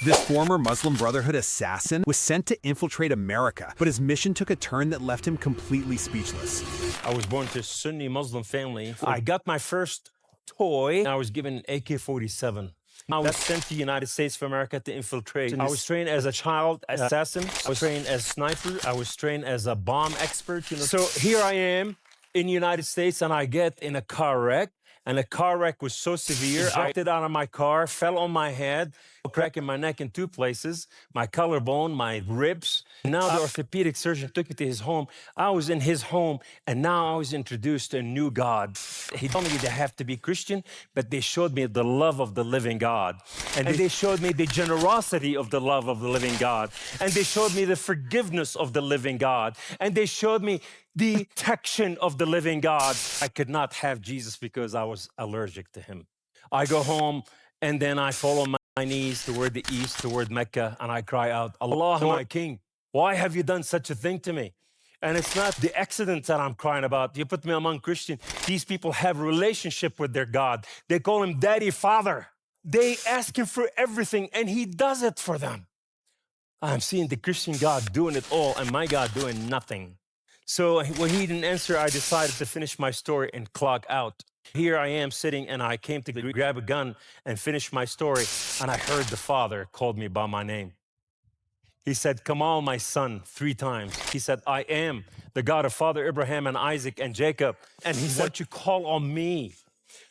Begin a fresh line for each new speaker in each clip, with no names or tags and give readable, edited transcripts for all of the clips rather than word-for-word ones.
This former Muslim Brotherhood assassin was sent to infiltrate America, but his mission took a turn that left him completely speechless.
I was born to a Sunni Muslim family. I got my first toy. I was given an AK-47. I was sent to the United States of America to infiltrate. I was trained as a child assassin. I was trained as a sniper. I was trained as a bomb expert. So here I am in the United States, and I get in a car wreck. And the car wreck was so severe, I got out of my car, fell on my head, crack in my neck in 2 places, my collarbone, my ribs. Now the orthopedic surgeon took me to his home. I was in his home, and now I was introduced to a new God. He told me they have to be Christian, but they showed me the love of the living God. And they showed me the generosity of the love of the living God. And they showed me the forgiveness of the living God. And they showed me the protection of the living God. I could not have Jesus because I was allergic to him. I go home, and then I fall on my knees toward the east, toward Mecca, and I cry out, Allah, my King, why have you done such a thing to me? And it's not the accident that I'm crying about. You put me among Christians. These people have a relationship with their God. They call him Daddy, Father. They ask him for everything, and he does it for them. I'm seeing the Christian God doing it all, and my God doing nothing. So when he didn't answer, I decided to finish my story and clock out. Here I am sitting, and I came to grab a gun and finish my story, and I heard the Father called me by my name. He said, Kamal, my son, 3 times. He said, I am the God of Father Abraham and Isaac and Jacob. And he said, you call on me.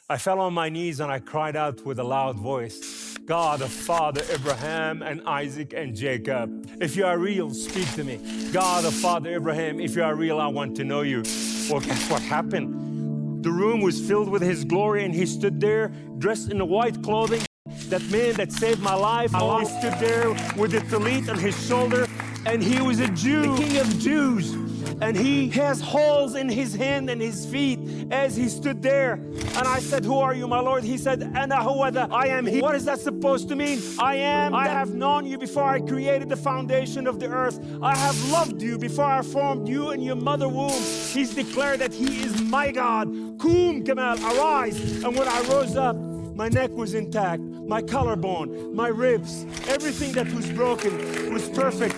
I fell on my knees and I cried out with a loud voice, God of Father Abraham and Isaac and Jacob, if you are real, speak to me. God of Father Abraham, if you are real, I want to know you. Well, guess what happened? The room was filled with his glory, and he stood there dressed in the white clothing. That man that saved my life, he stood there with the tallit on his shoulder, and he was a Jew, the King of Jews. And he has holes in his hand and his feet as he stood there. And I said, who are you, my Lord? He said, Ana huwa, I am he. What is that supposed to mean? I am. I have known you before I created the foundation of the earth. I have loved you before I formed you in your mother womb. He's declared that he is my God. Kum, Kamal, arise. And when I rose up, my neck was intact, my collarbone, my ribs, everything that was broken was perfect.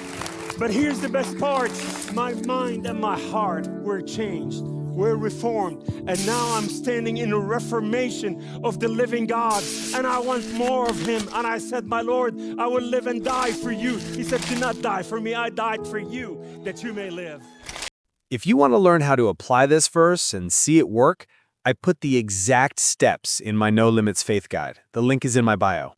But here's the best part. My mind and my heart were changed, were reformed. And now I'm standing in a reformation of the living God. And I want more of him. And I said, my Lord, I will live and die for you. He said, do not die for me. I died for you, that you may live.
If you want to learn how to apply this verse and see it work, I put the exact steps in my No Limits Faith Guide. The link is in my bio.